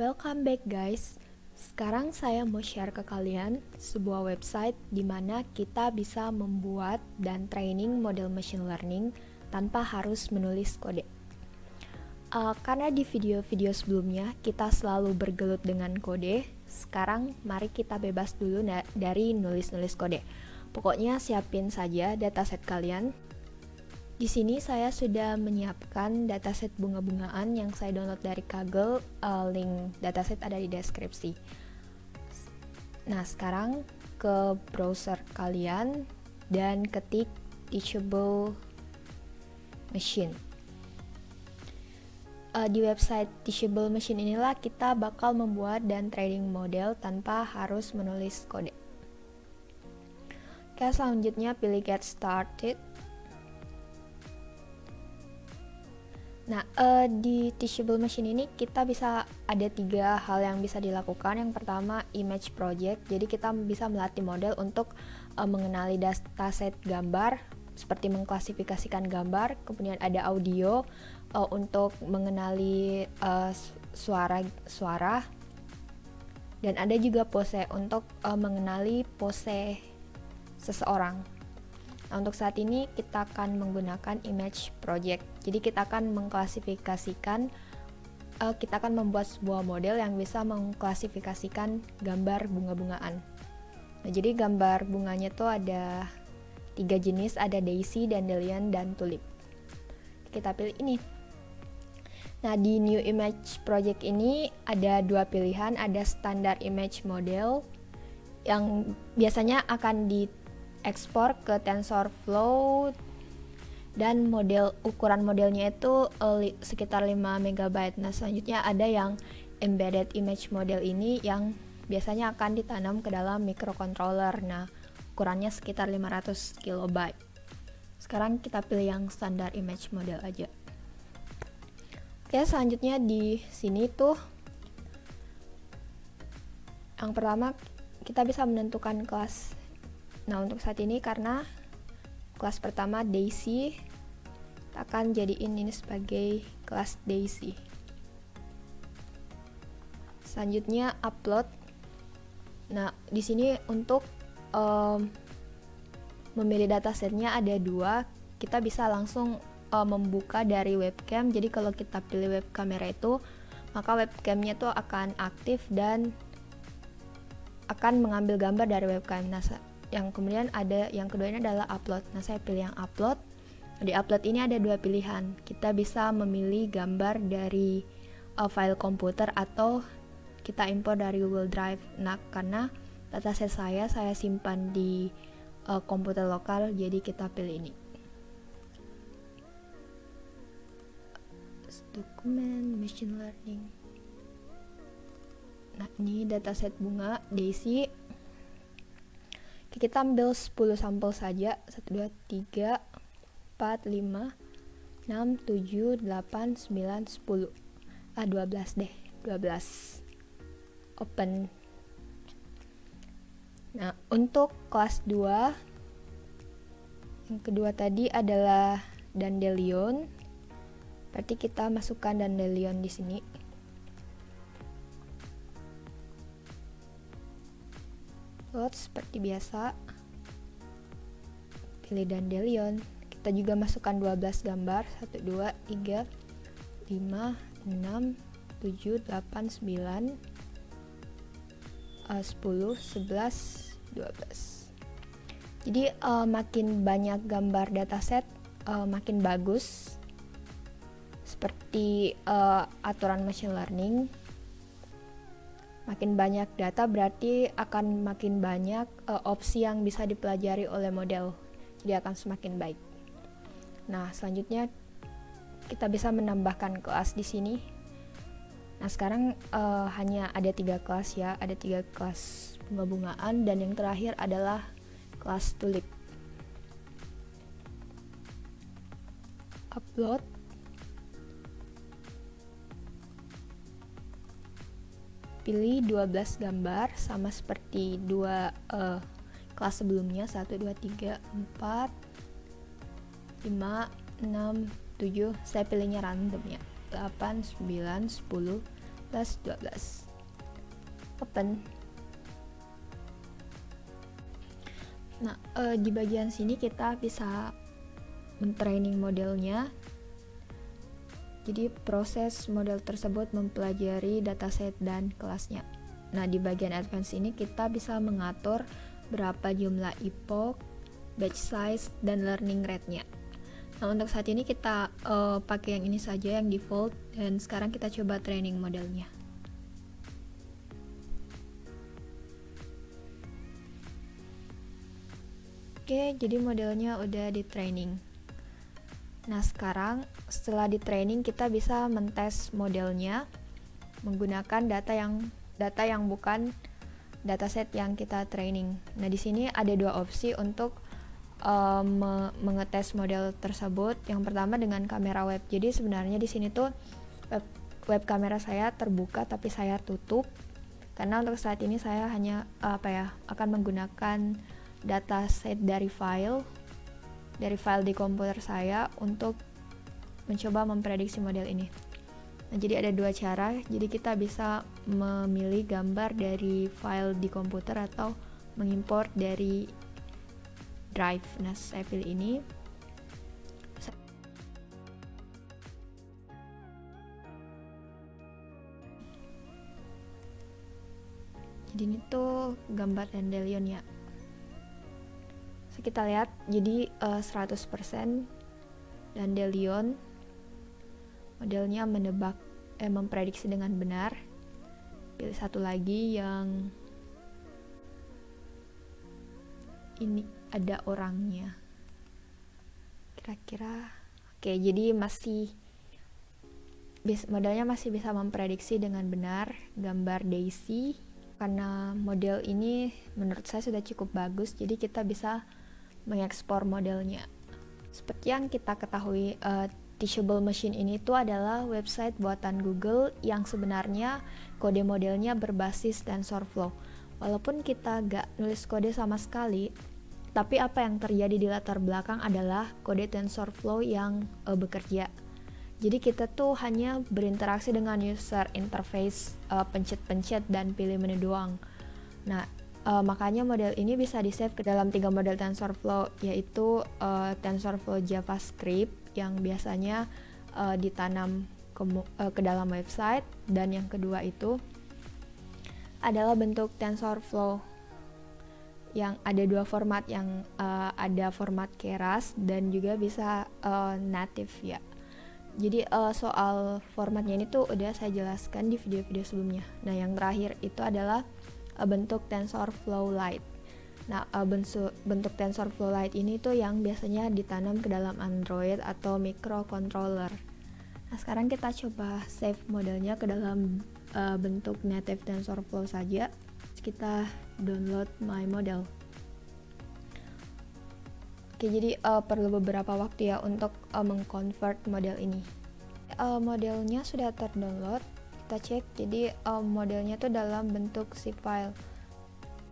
Welcome back guys. Sekarang saya mau share ke kalian sebuah website di mana kita bisa membuat dan training model machine learning tanpa harus menulis kode. Karena di video-video sebelumnya kita selalu bergelut dengan kode, sekarang mari kita bebas dulu dari nulis-nulis kode. Pokoknya siapin saja dataset kalian. Di sini saya sudah menyiapkan dataset bunga-bungaan yang saya download dari Kaggle. Link dataset ada di deskripsi. Nah, sekarang ke browser kalian dan ketik Teachable Machine. Di website Teachable Machine inilah kita bakal membuat dan training model tanpa harus menulis kode. Oke, selanjutnya pilih Get Started. Nah, di Teachable Machine ini kita bisa ada 3 hal yang bisa dilakukan. Yang pertama, image project. Jadi kita bisa melatih model untuk mengenali dataset gambar, seperti mengklasifikasikan gambar. Kemudian ada audio untuk mengenali suara. Dan ada juga pose untuk mengenali pose seseorang. Nah, untuk saat ini kita akan menggunakan image project. Jadi kita akan mengklasifikasikan, kita akan membuat sebuah model yang bisa mengklasifikasikan gambar bunga-bungaan. Nah, jadi gambar bunganya tuh ada 3 jenis, ada daisy, dandelion, dan tulip. Kita pilih ini. Nah, di new image project ini ada 2 pilihan, ada standard image model yang biasanya akan ekspor ke TensorFlow dan ukuran modelnya itu sekitar 5 MB. Nah, selanjutnya ada yang embedded image model ini yang biasanya akan ditanam ke dalam microcontroller. Nah, ukurannya sekitar 500 KB. Sekarang kita pilih yang standar image model aja. Oke, selanjutnya di sini tuh yang pertama kita bisa menentukan kelas. Nah, untuk saat ini karena kelas pertama daisy, kita akan jadiin ini sebagai kelas daisy. Selanjutnya upload. Nah, di sini untuk memilih datasetnya ada 2. Kita bisa langsung membuka dari webcam. Jadi kalau kita pilih web kamera itu, maka webcamnya tuh akan aktif dan akan mengambil gambar dari webcam. Nah, yang kemudian ada yang kedua ini adalah upload. Nah, saya pilih yang upload. Di upload ini ada 2 pilihan. Kita bisa memilih gambar dari file komputer atau kita import dari Google Drive. Nah, karena dataset saya simpan di komputer lokal, jadi kita pilih ini. Dokumen machine learning. Nah, ini dataset bunga daisy. Kita ambil 10 sampel saja. 1, 2, 3, 4, 5, 6, 7, 8, 9, 10. 12 deh. 12. Open. Nah, untuk kelas 2, yang kedua tadi adalah dandelion. Berarti kita masukkan dandelion di sini. Seperti biasa, pilih dandelion. Kita juga masukkan 12 gambar. 1, 2, 3, 5, 6, 7, 8, 9, 10, 11, 12. Jadi makin banyak gambar dataset makin bagus. Seperti aturan machine learning, makin banyak data berarti akan makin banyak opsi yang bisa dipelajari oleh model. Jadi akan semakin baik. Nah, selanjutnya kita bisa menambahkan kelas di sini. Nah, sekarang hanya ada 3 kelas ya. Ada 3 kelas bunga-bungaan dan yang terakhir adalah kelas tulip. Upload. Pilih 12 gambar sama seperti 2 kelas sebelumnya. 1, 2, 3, 4, 5, 6, 7. Saya pilihnya random ya. 8, 9, 10, plus 12. Open. Nah, di bagian sini kita bisa mentraining modelnya. Jadi proses model tersebut mempelajari dataset dan kelasnya. Nah, di bagian advance ini kita bisa mengatur berapa jumlah epoch, batch size, dan learning rate-nya. Nah, untuk saat ini kita pakai yang ini saja, yang default, dan sekarang kita coba training modelnya. Oke, jadi modelnya udah di training. Nah, sekarang setelah di training kita bisa mentes modelnya menggunakan data yang bukan dataset yang kita training. Nah, di sini ada dua opsi untuk mengetes model tersebut. Yang pertama dengan kamera web. Jadi sebenarnya di sini tuh web kamera saya terbuka tapi saya tutup karena untuk saat ini saya hanya akan menggunakan dataset dari file di komputer saya untuk mencoba memprediksi model ini. Nah, jadi ada dua cara. Jadi kita bisa memilih gambar dari file di komputer atau mengimport dari drive. Nah, saya pilih ini. Jadi ini tuh gambar dandelion ya. So, kita lihat jadi 100% dandelion. Modelnya memprediksi dengan benar. Pilih satu lagi yang ini ada orangnya. Kira-kira oke, jadi modelnya masih bisa memprediksi dengan benar gambar Daisy. Karena model ini menurut saya sudah cukup bagus, jadi kita bisa mengekspor modelnya. Seperti yang kita ketahui, Teachable Machine ini tuh adalah website buatan Google yang sebenarnya kode modelnya berbasis TensorFlow. Walaupun kita gak nulis kode sama sekali, tapi apa yang terjadi di latar belakang adalah kode TensorFlow yang bekerja. Jadi kita tuh hanya berinteraksi dengan user interface, pencet-pencet dan pilih menu doang. Nah, makanya model ini bisa di-save ke dalam 3 model TensorFlow, yaitu TensorFlow JavaScript yang biasanya ditanam ke dalam website, dan yang kedua itu adalah bentuk TensorFlow yang ada dua format, yang ada format Keras dan juga bisa native ya. Jadi soal formatnya ini tuh udah saya jelaskan di video-video sebelumnya. Nah, yang terakhir itu adalah bentuk TensorFlow Lite. Nah, bentuk TensorFlow Lite ini tuh yang biasanya ditanam ke dalam Android atau microcontroller. Nah, sekarang kita coba save modelnya ke dalam bentuk native TensorFlow saja. Kita download my model. Oke, jadi perlu beberapa waktu ya untuk mengconvert model ini. Modelnya sudah terdownload, kita cek. Jadi modelnya tuh dalam bentuk zip file.